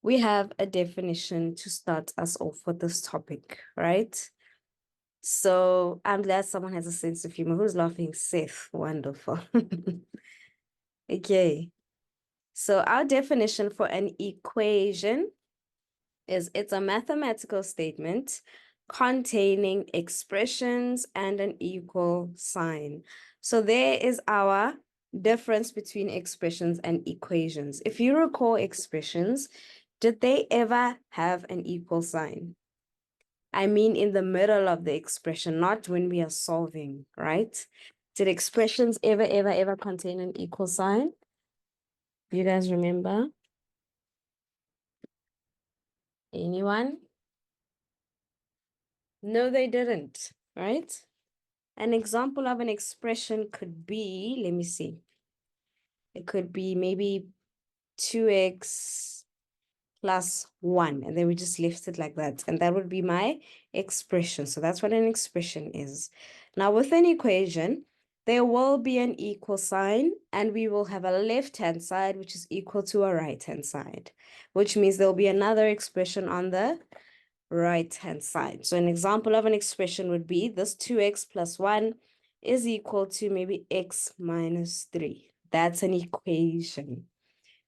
we have a definition to start us off for this topic, right? So I'm glad someone has a sense of humor. Who's laughing? Seth. Wonderful. Okay. So our definition for an equation is it's a mathematical statement containing expressions and an equal sign. So there is our difference between expressions and equations. If you recall expressions, did they ever have an equal sign? I mean, in the middle of the expression, not when we are solving, right? Did expressions ever contain an equal sign? You guys remember? Anyone? No, they didn't, right? An example of an expression could be, let me see. It could be maybe 2x plus 1, and then we just left it like that. And that would be my expression. So that's what an expression is. Now, with an equation, there will be an equal sign, and we will have a left-hand side, which is equal to a right-hand side, which means there'll be another expression on the right-hand side. So an example of an expression would be this 2x plus 1 is equal to maybe x minus 3. That's an equation.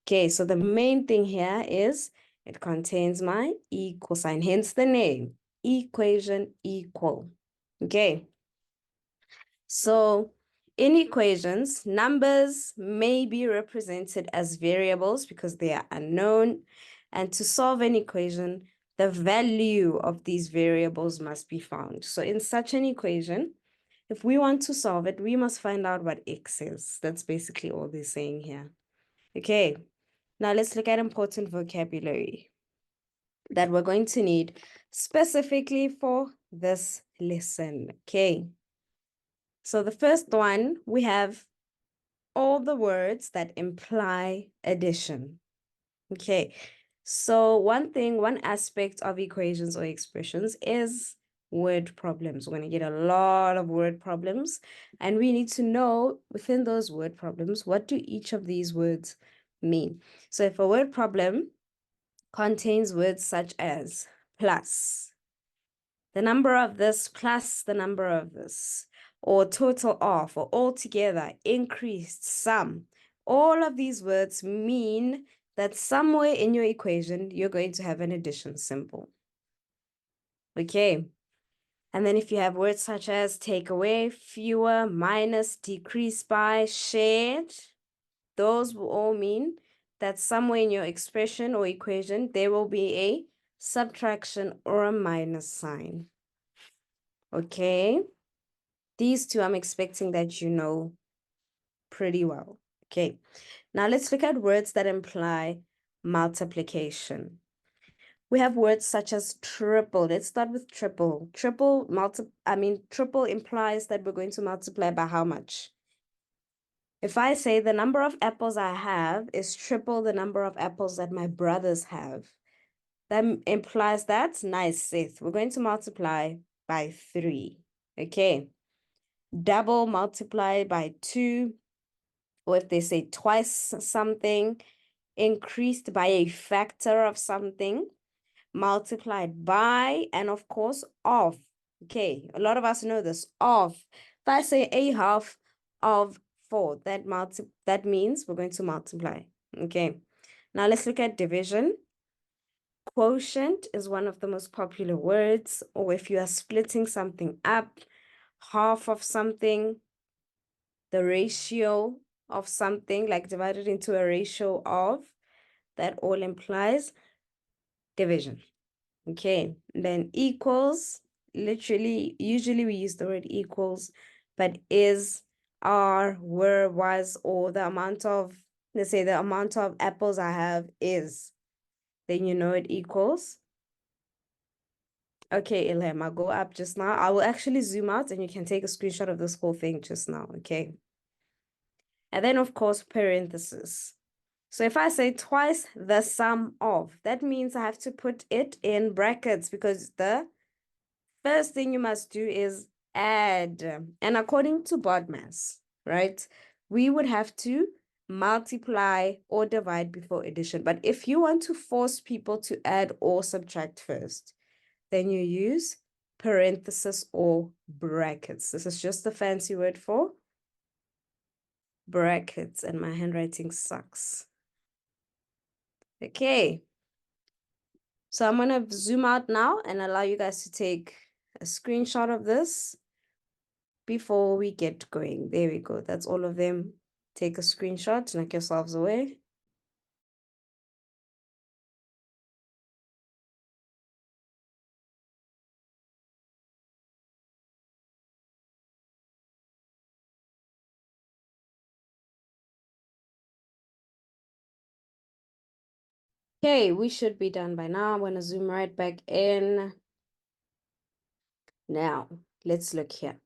Okay, so the main thing here is it contains my equal sign, hence the name, equation equal. Okay, so in equations, numbers may be represented as variables because they are unknown. And to solve an equation, the value of these variables must be found. So in such an equation, if we want to solve it, we must find out what x is. That's basically all they're saying here. Okay, now let's look at important vocabulary that we're going to need specifically for this lesson. Okay, so the first one, we have all the words that imply addition. Okay, so one aspect of equations or expressions is word problems. We're going to get a lot of word problems, and we need to know within those word problems, what do each of these words mean? So if a word problem contains words such as plus, the number of this plus the number of this, or total of, or altogether, increased, sum, all of these words mean that somewhere in your equation, you're going to have an addition symbol. Okay. And then if you have words such as take away, fewer, minus, decrease by, shared, those will all mean that somewhere in your expression or equation, there will be a subtraction or a minus sign. Okay. These two I'm expecting that you know pretty well. Okay. Now let's look at words that imply multiplication. We have words such as triple. Let's start with triple. Triple implies that we're going to multiply by how much? If I say the number of apples I have is triple the number of apples that my brothers have, that implies that's nice, Seth. We're going to multiply by 3. Okay. Double multiply by 2. Or if they say twice something, increased by a factor of something, multiplied by, and of course, of. Okay, a lot of us know this, of. If I say a half of 4, that means we're going to multiply. Okay, now let's look at division. Quotient is one of the most popular words, or if you are splitting something up, half of something, the ratio of something, like divided into a ratio of, that all implies division. Okay, then equals, literally, usually we use the word equals, but is, are, were, was, or the amount of, let's say the amount of apples I have is, then you know it equals. Okay, Ilham, I'll go up just now. I will actually zoom out and you can take a screenshot of this whole thing just now, okay? And then, of course, parentheses. So if I say twice the sum of, that means I have to put it in brackets because the first thing you must do is add. And according to BODMAS, right, we would have to multiply or divide before addition. But if you want to force people to add or subtract first, then you use parenthesis or brackets. This is just the fancy word for brackets, and my handwriting sucks. Okay. So I'm going to zoom out now and allow you guys to take a screenshot of this before we get going. There we go. That's all of them. Take a screenshot, knock yourselves away. Okay, we should be done by now. I'm going to zoom right back in. Now, let's look here.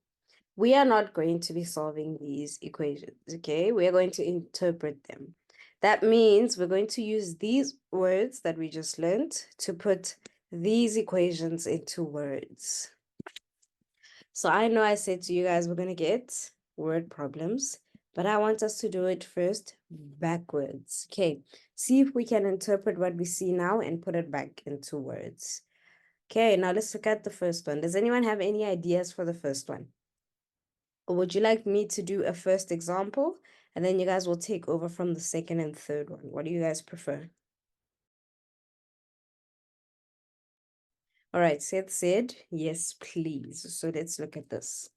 We are not going to be solving these equations, okay? We are going to interpret them. That means we're going to use these words that we just learned to put these equations into words. So I know I said to you guys, we're going to get word problems, but I want us to do it first backwards. Okay, see if we can interpret what we see now and put it back into words. Okay, now let's look at the first one. Does anyone have any ideas for the first one? Or would you like me to do a first example and then you guys will take over from the second and third one? What do you guys prefer? All right, Seth said, yes, please. So let's look at this.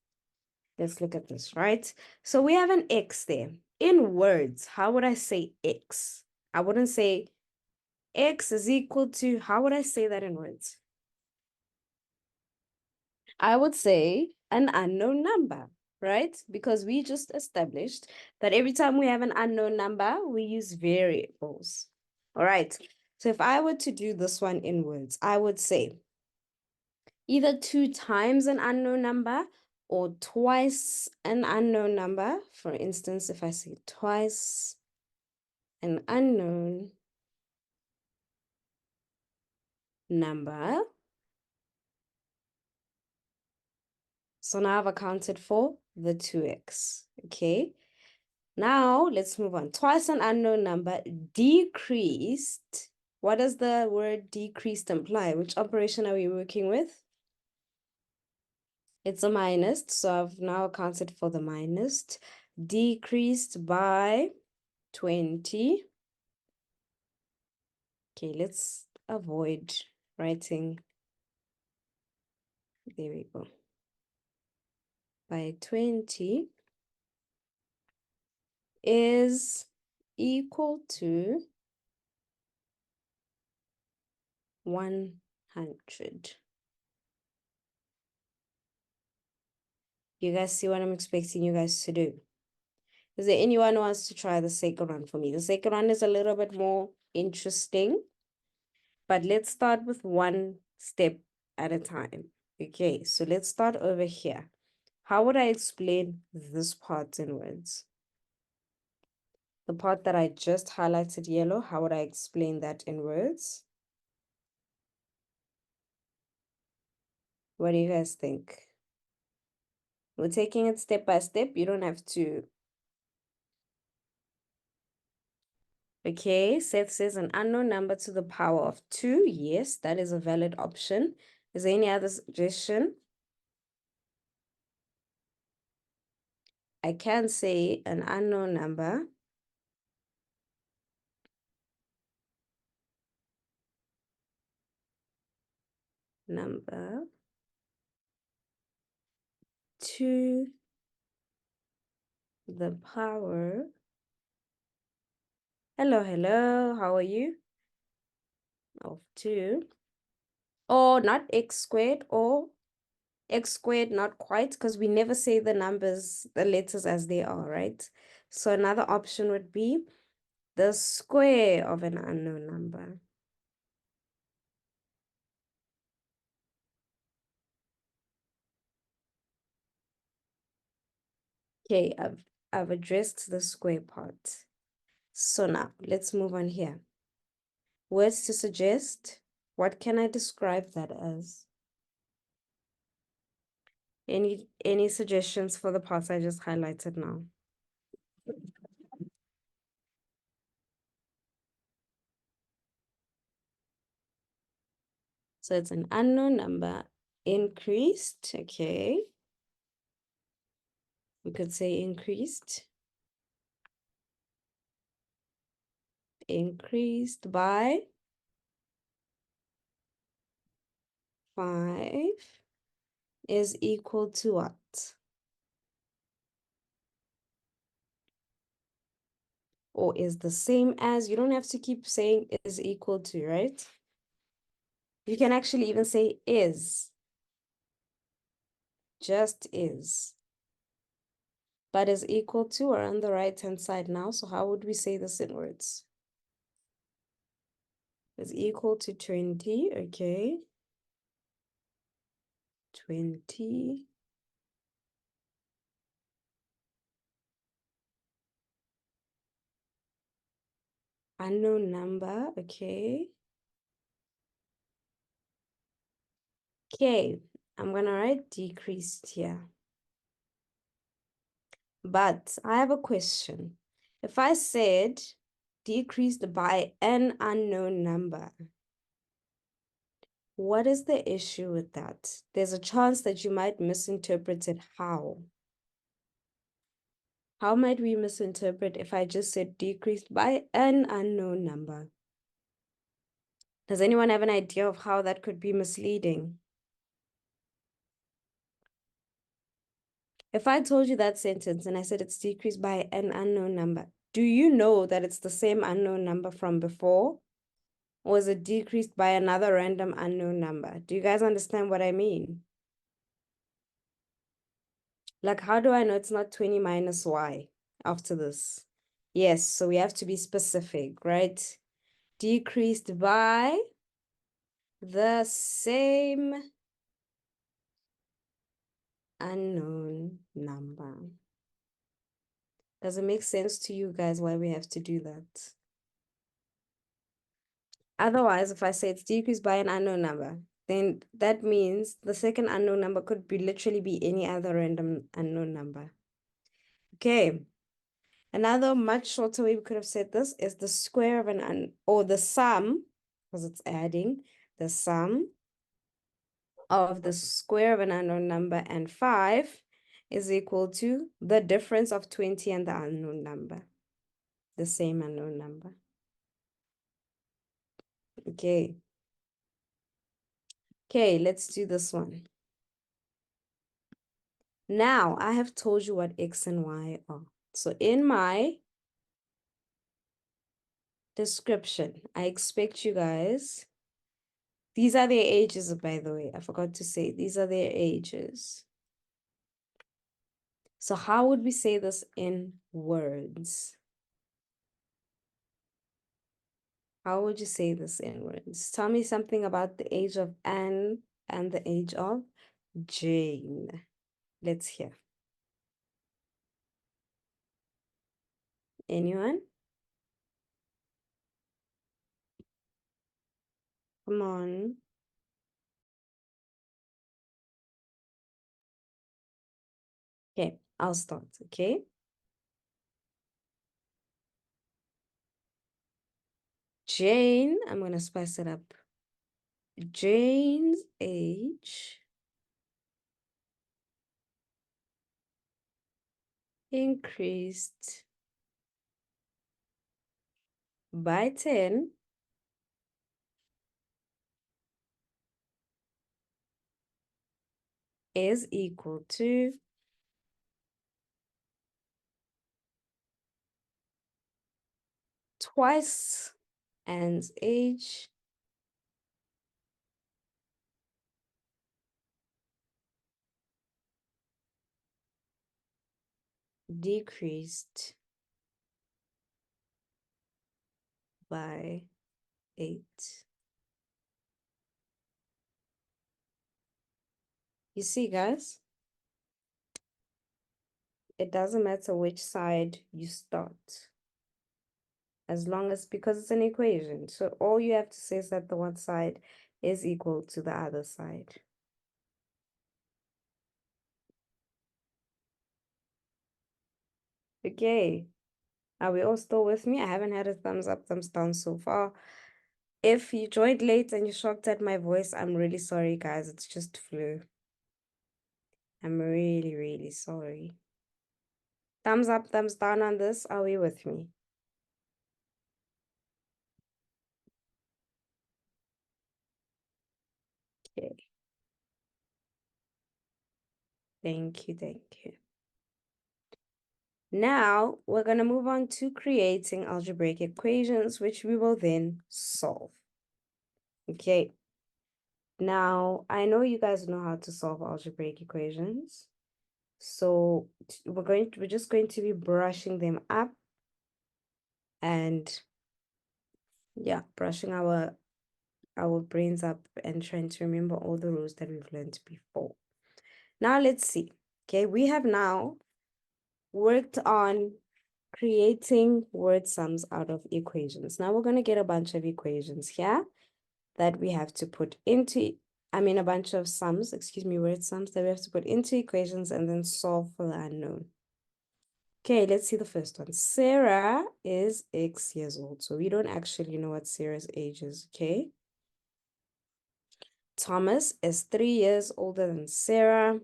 Let's look at this, right? So we have an X there. In words, how would I say X? I wouldn't say X is equal to, how would I say that in words? I would say an unknown number, right? Because we just established that every time we have an unknown number, we use variables. All right. So if I were to do this one in words, I would say either 2 times an unknown number or twice an unknown number. For instance, if I say twice an unknown number. So now I've accounted for the 2x, okay? Now let's move on. Twice an unknown number decreased. What does the word decreased imply? Which operation are we working with? It's a minus, so I've now accounted for the minus. Decreased by 20. Okay, let's avoid writing. There we go. By 20 is equal to 100. You guys see what I'm expecting you guys to do? Is there anyone who wants to try the second one for me? The second one is a little bit more interesting, but let's start with one step at a time. Okay, so let's start over here. How would I explain this part in words? The part that I just highlighted yellow, how would I explain that in words? What do you guys think? We're taking it step by step. You don't have to. Okay, Seth says an unknown number to the power of 2. Yes, that is a valid option. Is there any other suggestion? I can say an unknown number to the power. Hello, hello. How are you? Of 2. Or not x squared, or x squared, not quite, because we never say the numbers, the letters as they are, right? So another option would be the square of an unknown number. Okay, I've addressed the square part. So now let's move on here. Words to suggest. What can I describe that as? Any suggestions for the parts I just highlighted now? So it's an unknown number increased, okay. We could say increased by 5 is equal to what? Or is the same as, you don't have to keep saying is equal to, right? You can actually even say is, just is. But is equal to are on the right-hand side now, so how would we say this in words? Is equal to 20, okay. 20 unknown number, okay. Okay, I'm gonna write decreased here. But I have a question. If I said decreased by an unknown number, what is the issue with that? There's a chance that you might misinterpret it. How? How might we misinterpret if I just said decreased by an unknown number? Does anyone have an idea of how that could be misleading? If I told you that sentence and I said it's decreased by an unknown number, do you know that it's the same unknown number from before? Or is it decreased by another random unknown number? Do you guys understand what I mean? Like, how do I know it's not 20 minus y after this? Yes, so we have to be specific, right? Decreased by the same unknown number. Does it make sense to you guys why we have to do that? Otherwise, if I say it's decreased by an unknown number, then that means the second unknown number could be literally be any other random unknown number. Okay. Another much shorter way we could have said this is the square of an or the sum, because it's adding, the sum of the square of an unknown number and 5 is equal to the difference of 20 and the unknown number, the same unknown number. Okay. Okay, let's do this one. Now, I have told you what X and Y are. So in my description, I expect you guys, these are their ages, by the way. I forgot to say, these are their ages. So how would we say this in words? How would you say this in words? Tell me something about the age of Anne and the age of Jane. Let's hear. Anyone? Come on. Okay, I'll start, okay? Jane, I'm going to spice it up. Jane's age increased by 10 is equal to twice Anne's age decreased by 8. You see, guys, it doesn't matter which side you start, as long as, because it's an equation. So all you have to say is that the one side is equal to the other side. Okay. Are we all still with me? I haven't had a thumbs up, thumbs down so far. If you joined late and you're shocked at my voice, I'm really sorry, guys. It's just flu. I'm really, really sorry. Thumbs up, thumbs down on this. Are we with me? Okay. Thank you, thank you. Now, we're going to move on to creating algebraic equations, which we will then solve. Okay. Now, I know you guys know how to solve algebraic equations. So we're just going to be brushing them up and yeah, brushing our brains up and trying to remember all the rules that we've learned before. Now let's see. Okay, we have now worked on creating word sums out of equations. Now we're going to get a bunch of equations here that we have to put into, a bunch of sums, word sums that we have to put into equations and then solve for the unknown. Okay, let's see the first one. Sarah is X years old. So we don't actually know what Sarah's age is, okay? Thomas is 3 years older than Sarah,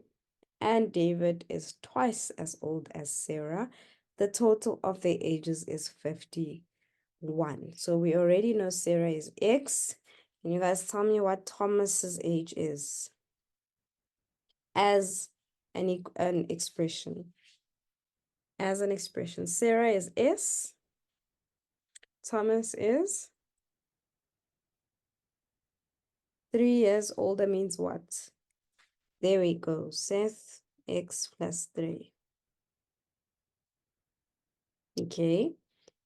and David is twice as old as Sarah. The total of their ages is 51. So we already know Sarah is X. Can you guys tell me what Thomas's age is? As an expression. As an expression. Sarah is S. Thomas is 3 years older means what? There we go. Seth, X plus 3. Okay.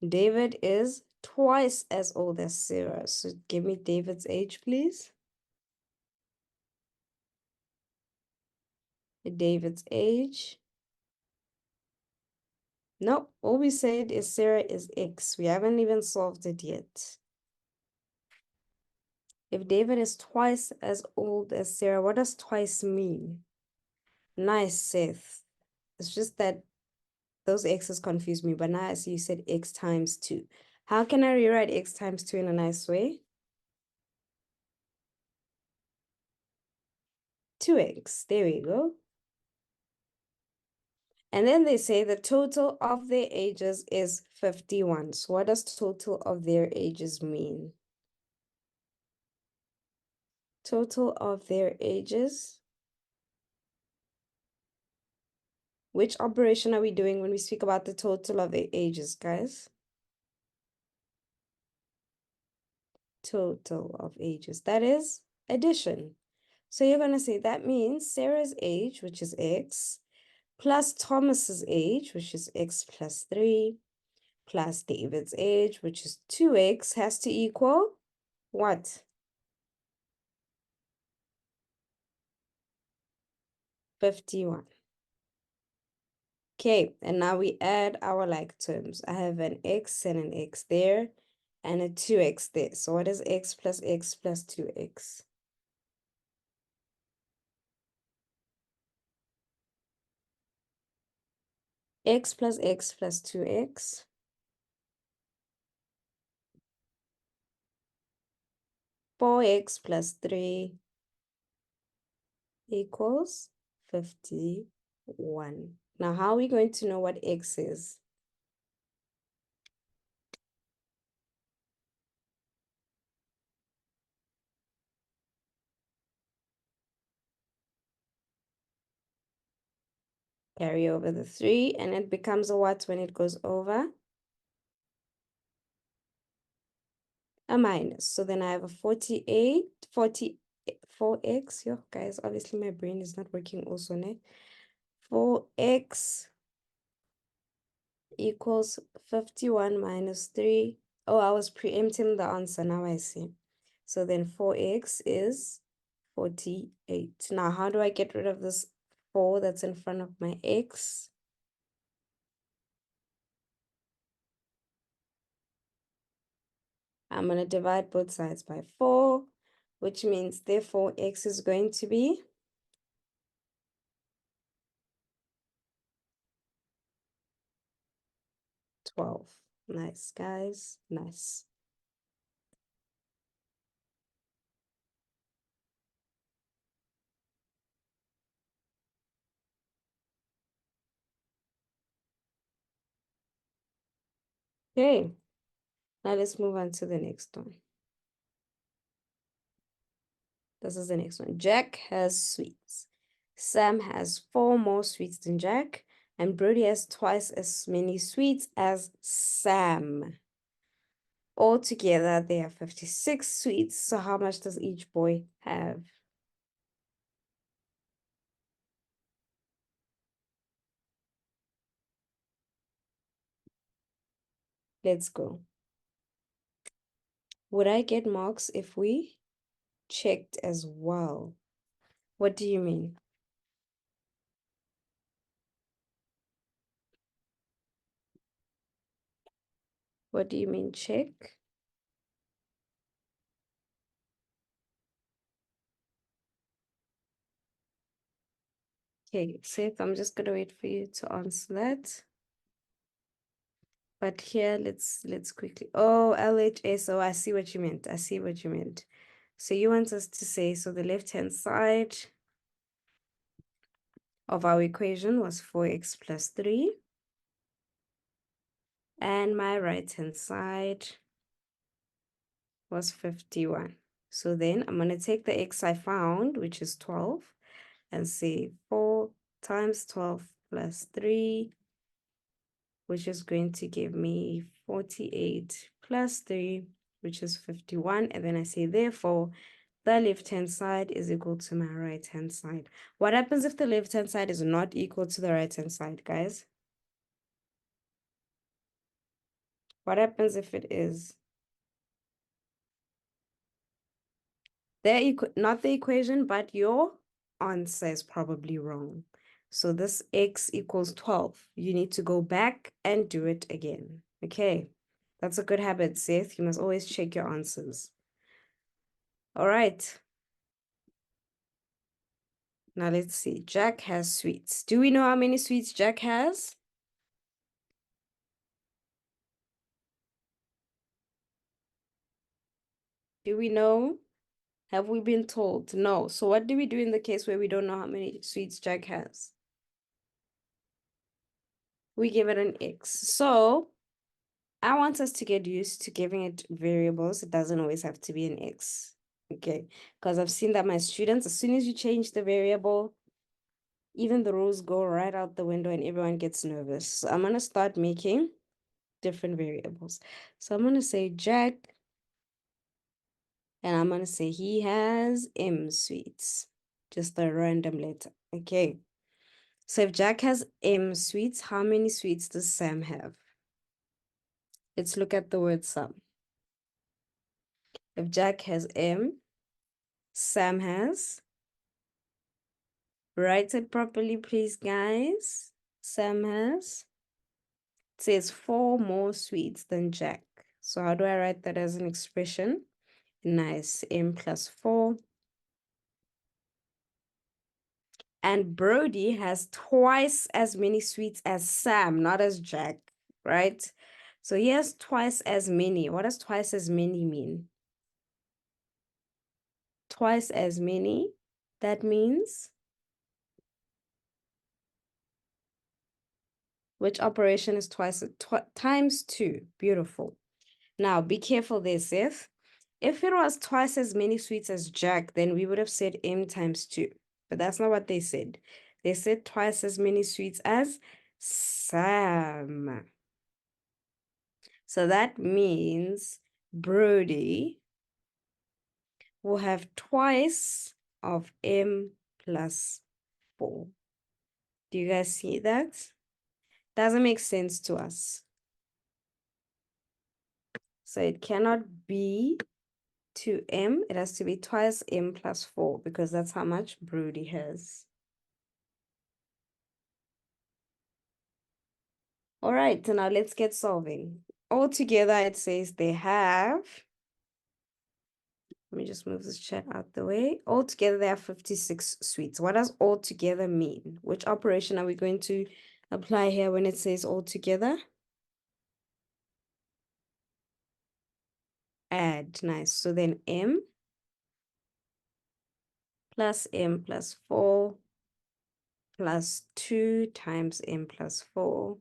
David is twice as old as Sarah. So give me David's age, please. David's age. Nope. All we said is Sarah is X. We haven't even solved it yet. If David is twice as old as Sarah, what does twice mean? Nice, Seth. It's just that those x's confuse me, but now I see you said x times 2. How can I rewrite x times 2 in a nice way? 2x. There we go. And then they say the total of their ages is 51. So what does total of their ages mean? Total of their ages. Which operation are we doing when we speak about the total of their ages, guys? Total of ages. That is addition. So you're going to say that means Sarah's age, which is x, plus Thomas's age, which is x plus 3, plus David's age, which is 2x, has to equal what? 51. Okay, and now we add our like terms. I have an x and an x there, and a 2x there. So what is x plus 2x? X plus 2x. 4x plus 3 equals 51. Now, how are we going to know what x is? Carry over the 3, and it becomes a what when it goes over? A minus. So then I have a 4x. Yo, guys, obviously my brain is not working also, ne? 4x equals 51 minus 3. Oh, I was preempting the answer. Now I see. So then 4x is 48. Now, how do I get rid of this 4 that's in front of my x? I'm going to divide both sides by 4, which means therefore x is going to be 12. Nice, guys. Nice. Okay, now let's move on to the next one. This is the next one. Jack has sweets. Sam has 4 more sweets than Jack, and Brody has twice as many sweets as Sam. Altogether, they have 56 sweets. So how much does each boy have? Let's go. Would I get marks if we checked as well? What do you mean? What do you mean check? Okay, Seth, I'm just gonna wait for you to answer that. But here, let's quickly. Oh, LHS. Oh, I see what you meant. I see what you meant. So you want us to say, so the left-hand side of our equation was 4x plus 3. And my right-hand side was 51. So then I'm going to take the x I found, which is 12, and say 4 times 12 plus 3, which is going to give me 48 plus 3, which is 51. And then I say, therefore, the left-hand side is equal to my right-hand side. What happens if the left-hand side is not equal to the right-hand side, guys? What happens if it is? Not the equation, but your answer is probably wrong. So this x equals 12. You need to go back and do it again. Okay, that's a good habit, Seth. You must always check your answers. All right. Now let's see. Jack has sweets. Do we know how many sweets Jack has? Do we know? Have we been told? No. So what do we do in the case where we don't know how many sweets Jack has? We give it an x. So I want us to get used to giving it variables. It doesn't always have to be an x. Okay, because I've seen that my students, as soon as you change the variable, even the rules go right out the window and everyone gets nervous. So I'm going to start making different variables. So I'm going to say Jack, and I'm going to say he has M sweets. Just a random letter. Okay. So if Jack has M sweets, how many sweets does Sam have? Let's look at the word sum. If Jack has M, Sam has. Write it properly, please, guys. Sam has. It says 4 more sweets than Jack. So how do I write that as an expression? Nice. M plus 4. And Brody has twice as many sweets as Sam, not as Jack, right? So he has twice as many. What does twice as many mean? Twice as many. That means which operation is times 2? Beautiful. Now, be careful there, Seth. If it was twice as many sweets as Jack, then we would have said M times 2. But that's not what they said. They said twice as many sweets as Sam. So that means Brody will have twice of M plus 4. Do you guys see that? Doesn't make sense to us. So it cannot be 2M. It has to be twice M plus 4 because that's how much Brody has. All right, so now let's get solving. Altogether, it says they have, let me just move this chat out the way. Altogether, they have 56 sweets. What does altogether mean? Which operation are we going to apply here when it says altogether? Add, nice. So then M plus M plus 4 plus 2 times M plus 4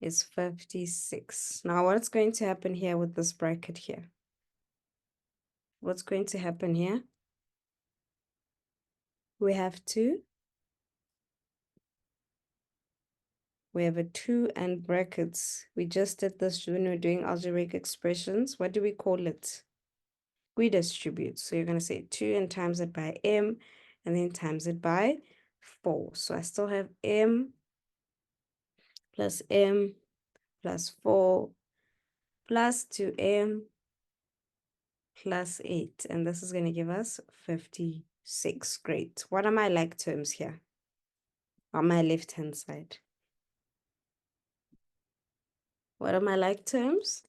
is 56. Now, what's going to happen here with this bracket here? What's going to happen here? We have a 2 and brackets. We just did this when we were doing algebraic expressions. What do we call it? We distribute. So you're going to say 2 and times it by m, and then times it by 4. So I still have m plus 4 plus 2m plus 8. And this is going to give us 56. Great. What are my like terms here? On my left-hand side. What are my like terms?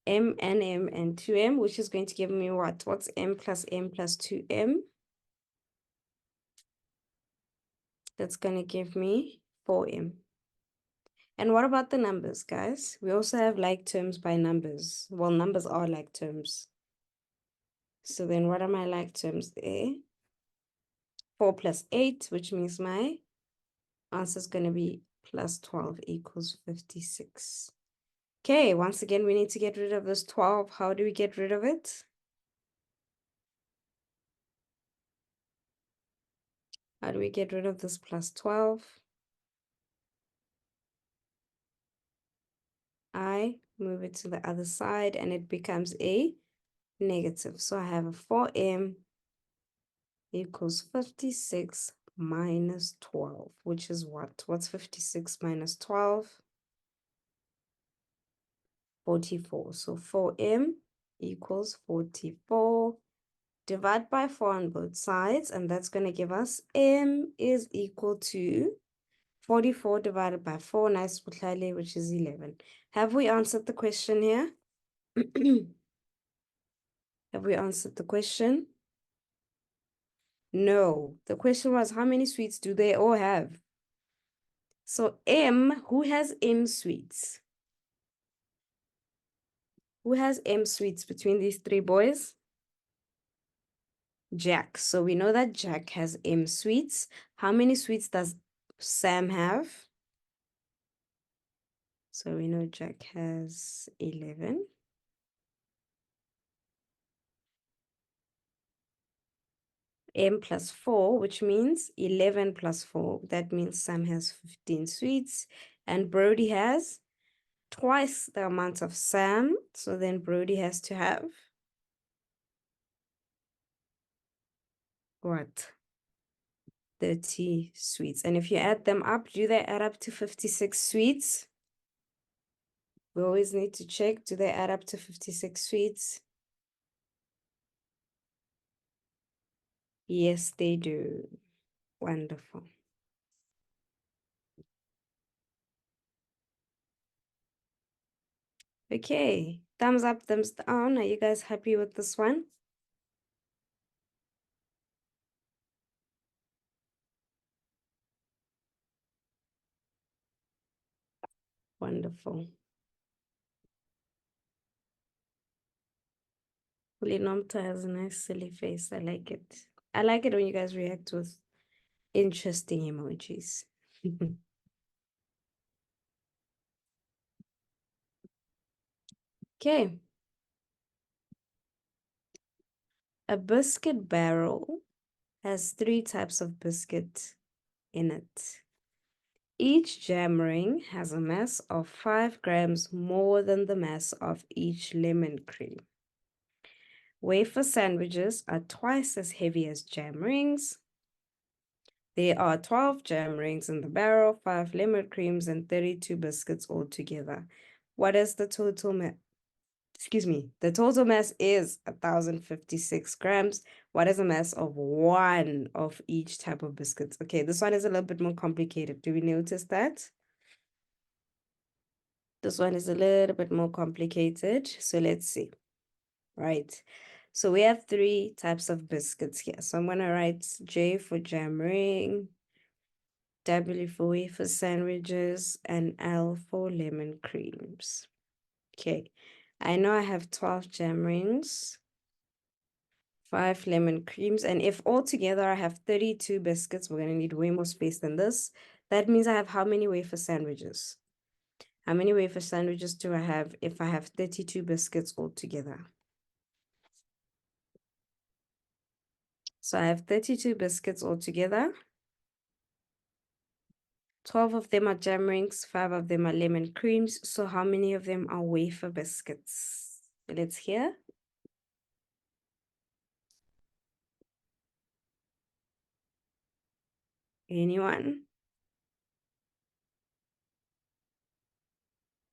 M and 2m, which is going to give me what? What's m plus 2m? That's going to give me 4m. And what about the numbers, guys? We also have like terms by numbers. Well, numbers are like terms. So then what are my like terms there? 4 plus 8, which means my answer is going to be plus 12 equals 56. Okay, once again, we need to get rid of this 12. How do we get rid of it? How do we get rid of this plus 12? I move it to the other side and it becomes a negative. So I have a 4m equals 56 minus 12, which is what? What's 56 minus 12? 44. So 4m equals 44. Divide by 4 on both sides, and that's going to give us m is equal to 44 divided by 4, nice, which is 11. Have we answered the question here? Have we answered the question? No. The question was, how many sweets do they all have? So M, who has M sweets? Who has M sweets between these three boys? Jack. So we know that Jack has M sweets. How many sweets does Sam have? So we know Jack has 11. M plus 4, which means 11 plus 4. That means Sam has 15 sweets. And Brody has twice the amount of Sam. So then Brody has to have what? 30 sweets. And if you add them up, do they add up to 56 sweets? We always need to check, do they add up to 56 sweets? Yes, they do. Wonderful. Okay, thumbs up, thumbs down. Are you guys happy with this one? Wonderful. Nomta has a nice silly face. I like it. I like it when you guys react with interesting emojis. Okay. A biscuit barrel has 3 types of biscuit in it. Each jam ring has a mass of 5 grams more than the mass of each lemon cream. Wafer sandwiches are twice as heavy as jam rings. There are 12 jam rings in the barrel, 5 lemon creams, and 32 biscuits altogether. What is the total mass? Excuse me, the total mass is 1,056 grams. What is the mass of one of each type of biscuits? Okay, this one is a little bit more complicated. Do we notice that? This one is a little bit more complicated. So let's see. Right. So we have 3 types of biscuits here. So I'm going to write J for jam ring, W for wafer sandwiches, and L for lemon creams. Okay. I know I have 12 jam rings, 5 lemon creams. And if altogether I have 32 biscuits, we're going to need way more space than this. That means I have how many wafer sandwiches? How many wafer sandwiches do I have if I have 32 biscuits altogether? So I have 32 biscuits altogether. 12 of them are jam rings, 5 of them are lemon creams. So how many of them are wafer biscuits? Let's hear. Anyone?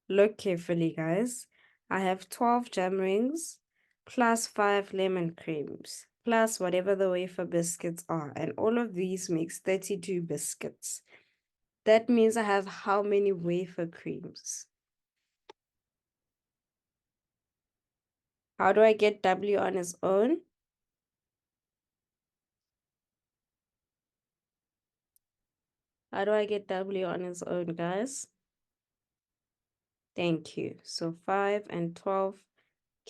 Look carefully, guys. I have 12 jam rings plus 5 lemon creams plus whatever the wafer biscuits are. And all of these makes 32 biscuits. That means I have how many wafer creams? How do I get W on its own? How do I get W on its own, guys? Thank you. So 5 and 12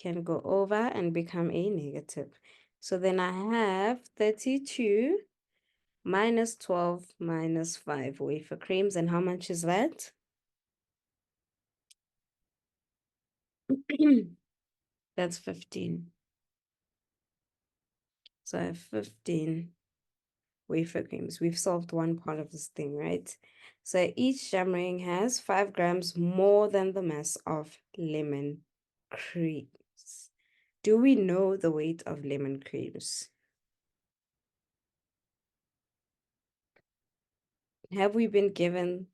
can go over and become a negative. So then I have 32 minus 12 minus 5 wafer creams. And how much is that? That's 15. So I have 15 wafer creams. We've solved one part of this thing, right? So each jam ring has 5 grams more than the mass of lemon creams. Do we know the weight of lemon creams? Have we been given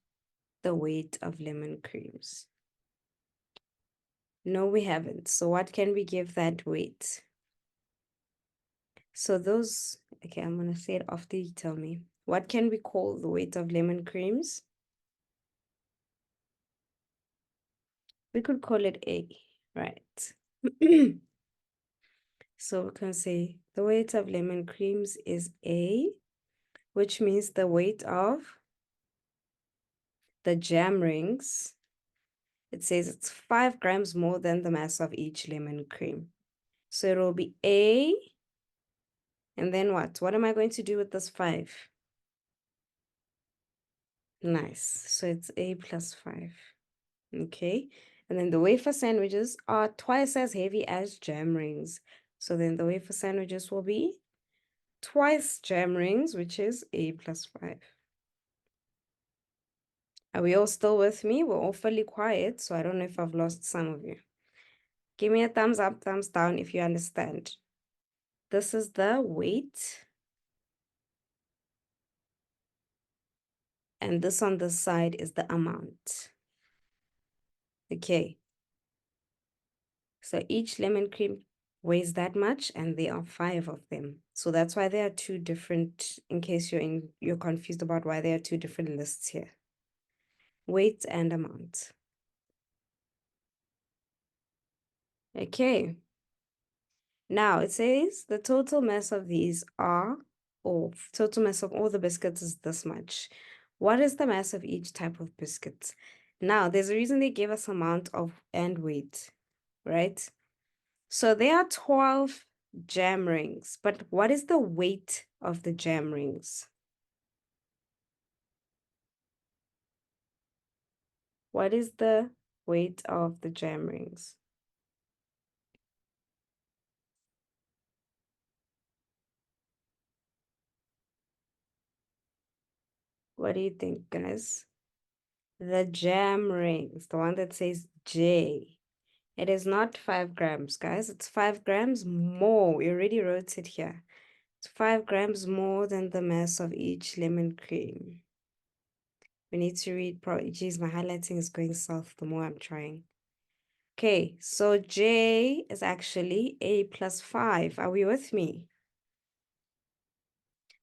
the weight of lemon creams? No, we haven't. So what can we give that weight? So those, okay, I'm going to say it after you tell me. What can we call the weight of lemon creams? We could call it A, right? So we can say the weight of lemon creams is A, which means the weight of the jam rings, it says it's 5 grams more than the mass of each lemon cream. So it will be A, and then what? What am I going to do with this 5? Nice. So it's A plus 5. Okay. And then the wafer sandwiches are twice as heavy as jam rings. So then the wafer sandwiches will be twice jam rings, which is A plus 5. Are we all still with me? We're all fully quiet, so I don't know if I've lost some of you. Give me a thumbs up, thumbs down if you understand. This is the weight. And this on this side is the amount. Okay. So each lemon cream weighs that much, and there are 5 of them. So that's why there are 2 different, in case you're confused about why there are 2 different lists here. Weight and amount. Okay. Now it says the total mass of these are, or total mass of all the biscuits is this much. What is the mass of each type of biscuit? Now, there's a reason they gave us amount of and weight, right? So there are 12 jam rings, but what is the weight of the jam rings? What is the weight of the jam rings? What do you think, guys? The jam rings, the one that says J. It is not 5 grams, guys. It's 5 grams more. We already wrote it here. It's 5 grams more than the mass of each lemon cream. We need to read, geez, my highlighting is going south the more I'm trying. Okay, so J is actually A plus 5. Are we with me?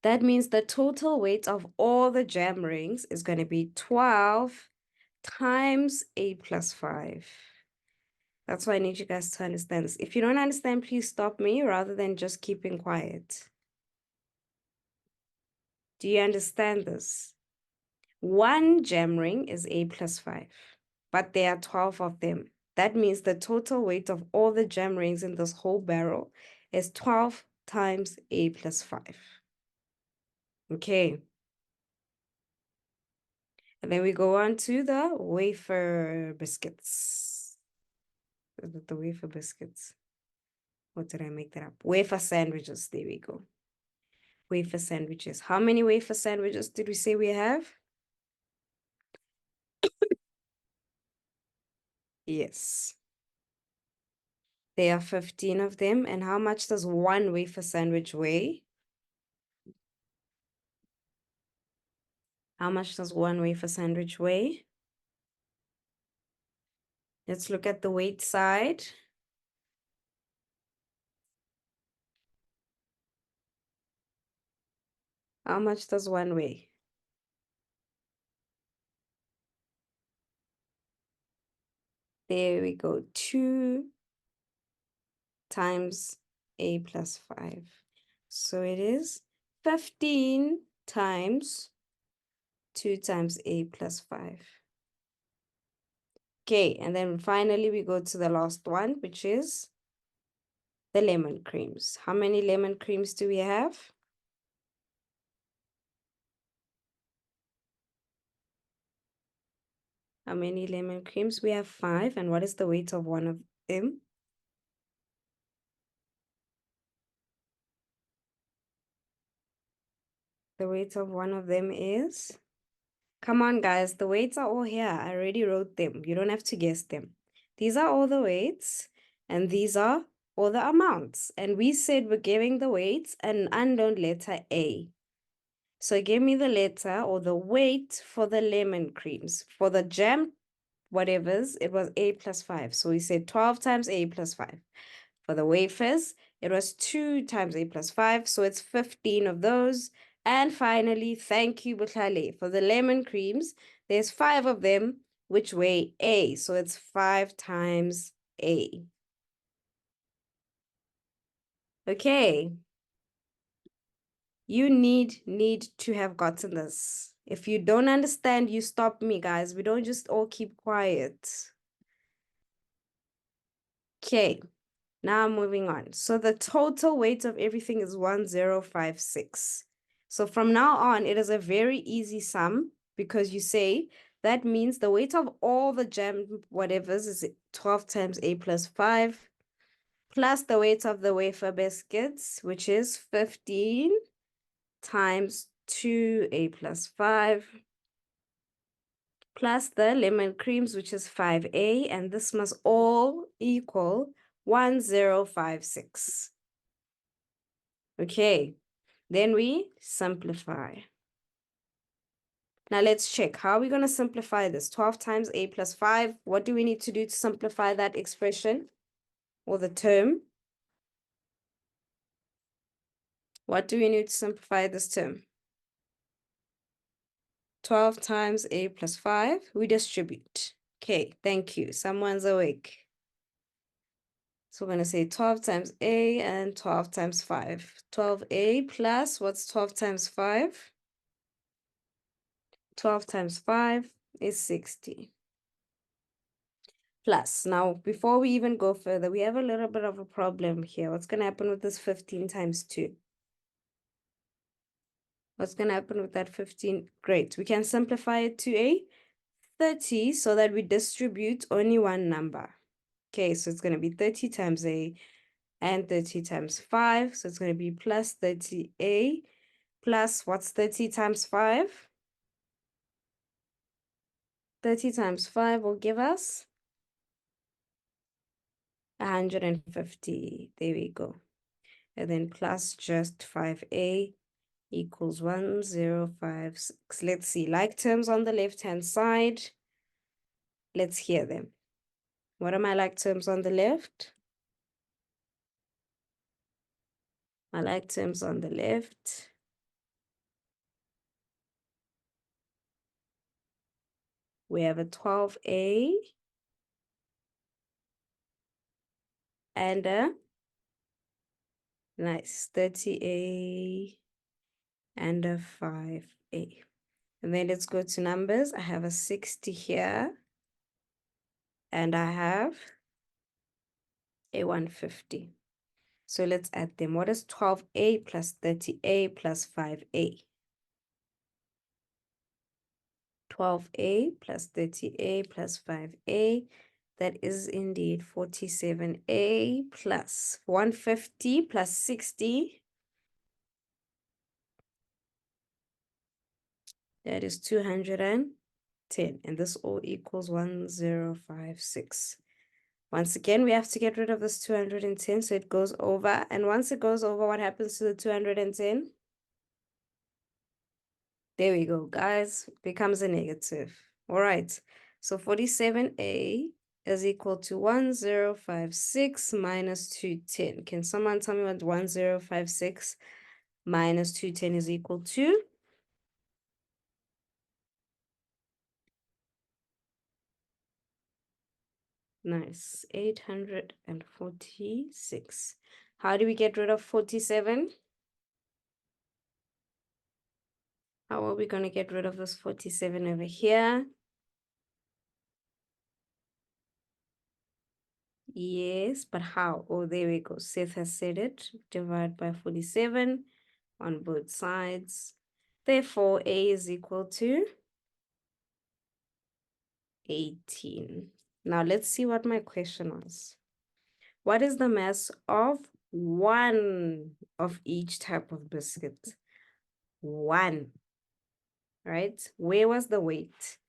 That means the total weight of all the jam rings is going to be 12 times A plus 5. That's why I need you guys to understand this. If you don't understand, please stop me rather than just keeping quiet. Do you understand this? One jam ring is A plus 5, but there are 12 of them. That means the total weight of all the jam rings in this whole barrel is 12 times a plus 5. Okay. And then we go on to the wafer biscuits. The wafer biscuits. What did I make that up? Wafer sandwiches. There we go. Wafer sandwiches. How many wafer sandwiches did we say we have? Yes. There are 15 of them. And how much does one wafer sandwich weigh? How much does one wafer sandwich weigh? Let's look at the weight side. How much does one weigh? There we go. 2 times a plus 5. So it is 15 times 2 times a plus 5. Okay, and then finally we go to the last one, which is the lemon creams. How many lemon creams do we have? How many lemon creams? We have 5. And what is the weight of one of them? The weight of one of them is... Come on, guys. The weights are all here. I already wrote them. You don't have to guess them. These are all the weights, and these are all the amounts. And we said we're giving the weights an unknown letter A. So give me the letter or the weight for the lemon creams. For the jam, whatever's, it was A plus 5. So we said 12 times A plus 5. For the wafers, it was 2 times A plus 5. So it's 15 of those. And finally, thank you, Butlale. For the lemon creams, there's 5 of them, which weigh A. So it's 5 times A. Okay. You need to have gotten this. If you don't understand, you stop me, guys. We don't just all keep quiet. Okay. Now moving on. So the total weight of everything is 1056. So from now on, it is a very easy sum because you say that means the weight of all the jam whatevers is 12 times A plus 5 plus the weight of the wafer biscuits, which is 15 times 2A plus 5 plus the lemon creams, which is 5A, and this must all equal 1056. Okay, then we simplify. Now let's check. How are we going to simplify this? 12 times A plus 5. What do we need to do to simplify that expression or the term? What do we need to simplify this term? 12 times A plus 5. We distribute. Okay, thank you. Someone's awake. So we're going to say 12 times A and 12 times 5. 12A plus, what's 12 times 5? 12 times 5 is 60. Plus, now, before we even go further, we have a little bit of a problem here. What's going to happen with this 15 times 2? What's going to happen with that 15? Great. We can simplify it to a 30 so that we distribute only one number. Okay, so it's going to be 30 times A and 30 times 5. So it's going to be plus 30A plus what's 30 times 5? 30 times 5 will give us 150. There we go. And then plus just 5A equals 1056. Let's see. Like terms on the left-hand side. Let's hear them. What are my like terms on the left? My like terms on the left. We have a 12A and a nice 30A and a 5A. And then let's go to numbers. I have a 60 here and I have a 150. So let's add them. What is 12a plus 30a plus 5a? 12a plus 30a plus 5a. That is indeed 47a plus 150 plus 60. That is 210. And this all equals 1056. Once again, we have to get rid of this 210, so it goes over. And once it goes over, what happens to the 210? There we go, guys. It becomes a negative. All right. So 47a is equal to 1056 minus 210. Can someone tell me what 1056 minus 210 is equal to? Nice. 846. How do we get rid of 47? How are we going to get rid of this 47 over here? Yes, but how? Oh, there we go. Seth has said it. Divide by 47 on both sides. Therefore, A is equal to 18. Now, let's see what my question was. What is the mass of one of each type of biscuit? One, right? Where was the weight?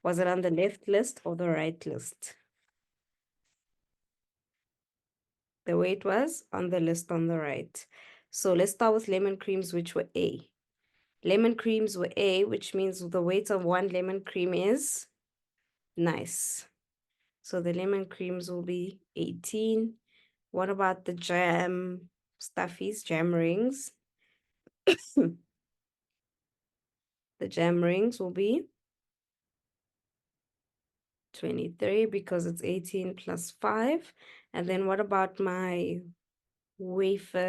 Was it on the left list or the right list? The weight was on the list on the right. So let's start with lemon creams, which were A. Lemon creams were A, which means the weight of one lemon cream is nice. So the lemon creams will be 18. What about the jam stuffies, jam rings? The jam rings will be 23 because it's 18 plus 5. And then what about my wafer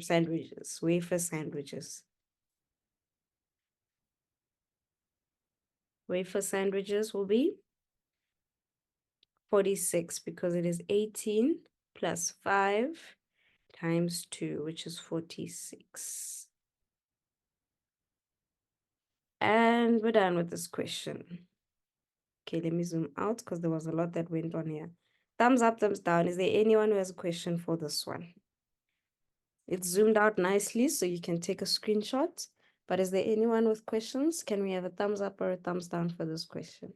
sandwiches? Wafer sandwiches. Wafer sandwiches will be 46 because it is 18 plus 5 times 2, which is 46. And we're done with this question. Okay, let me zoom out because there was a lot that went on here. Thumbs up, thumbs down. Is there anyone who has a question for this one? It's zoomed out nicely, so you can take a screenshot. But is there anyone with questions? Can we have a thumbs up or a thumbs down for this question?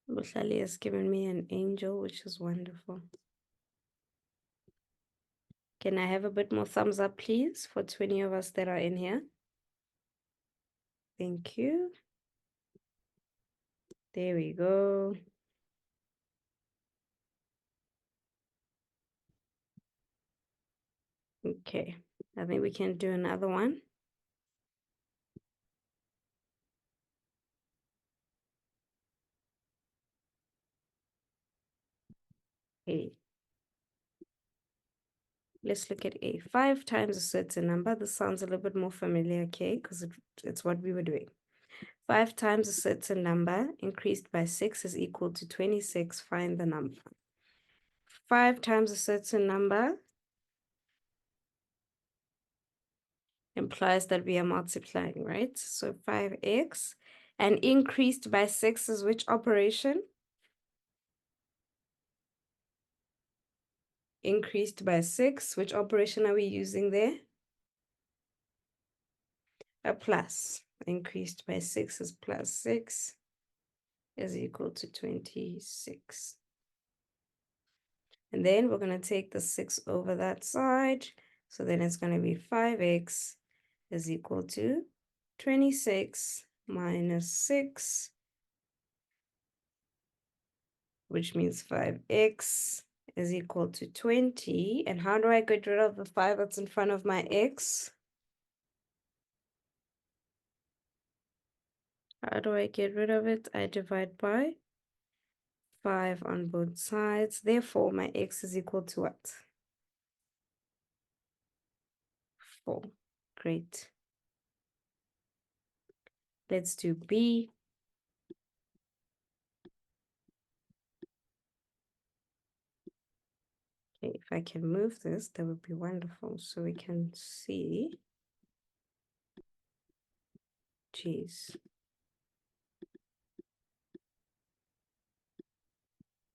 Bushali has given me an angel, which is wonderful. Can I have a bit more thumbs up, please, for 20 of us that are in here? Thank you. There we go. Okay, I think we can do another one. A. Let's look at A. 5 times a certain number. This sounds a little bit more familiar, okay, because it's what we were doing. 5 times a certain number increased by 6 is equal to 26. Find the number. 5 times a certain number implies that we are multiplying, right? So 5x. And increased by 6 is which operation? Increased by 6. Which operation are we using there? A plus. Increased by 6 is plus 6 is equal to 26. And then we're going to take the 6 over that side. So then it's going to be 5x is equal to 26 minus 6, which means 5x is equal to 20. And how do I get rid of the 5 that's in front of my x? How do I get rid of it? I divide by 5 on both sides. Therefore, my x is equal to what? 4. Great. Let's do B. If I can move this, that would be wonderful. So we can see. Jeez.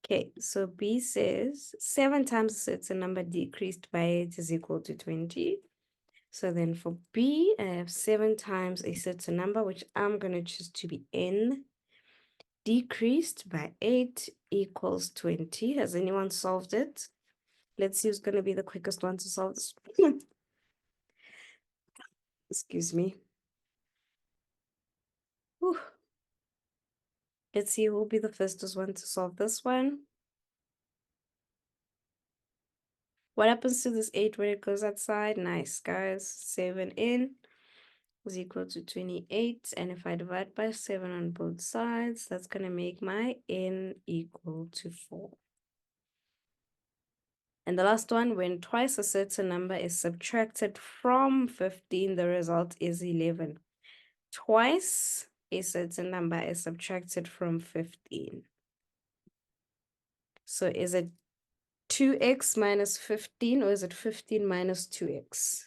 Okay, so B says 7 times a certain number decreased by 8 is equal to 20. So then for B, I have 7 times a certain number, which I'm going to choose to be N, decreased by 8 equals 20. Has anyone solved it? Let's see who's going to be the quickest one to solve this. Excuse me. Whew. Let's see who will be the first one to solve this one. What happens to this 8 when it goes outside? Nice, guys. 7 in is equal to 28. And if I divide by 7 on both sides, that's going to make my N equal to 4. And the last one, when twice a certain number is subtracted from 15, the result is 11. Twice a certain number is subtracted from 15. So is it 2x minus 15 or is it 15 minus 2x?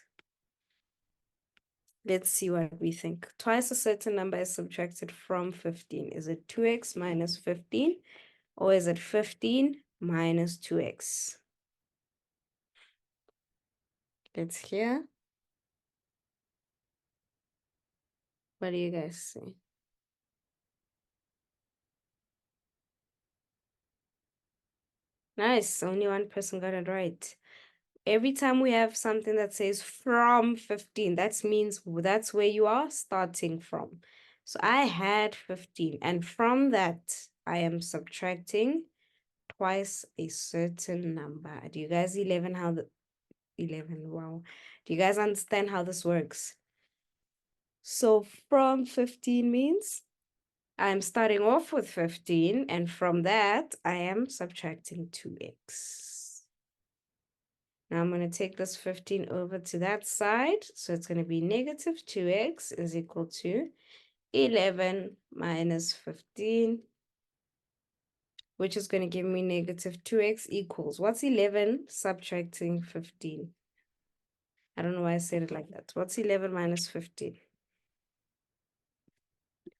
Let's see what we think. Twice a certain number is subtracted from 15. Is it 2x minus 15 or is it 15 minus 2x? Let's hear. What do you guys say? Nice. Only one person got it right. Every time we have something that says from 15, that means that's where you are starting from. So I had 15, and from that, I am subtracting twice a certain number. Do you guys 11 how the 11? Wow. Do you guys understand how this works? So from 15 means I'm starting off with 15, and from that, I am subtracting 2x. Now I'm going to take this 15 over to that side. So it's going to be negative 2x is equal to 11 minus 15, which is going to give me negative 2x equals. What's 11 subtracting 15? I don't know why I said it like that. What's 11 minus 15?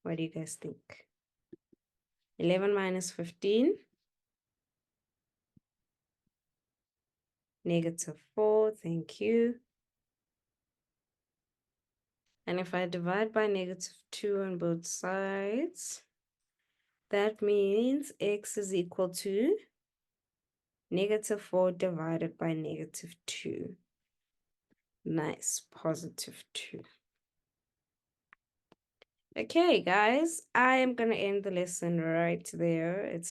What do you guys think? 11 minus 15? Negative 4. Thank you. And if I divide by negative 2 on both sides, that means x is equal to negative 4 divided by negative 2. Nice, positive 2. Okay, guys, I am going to end the lesson right there. It's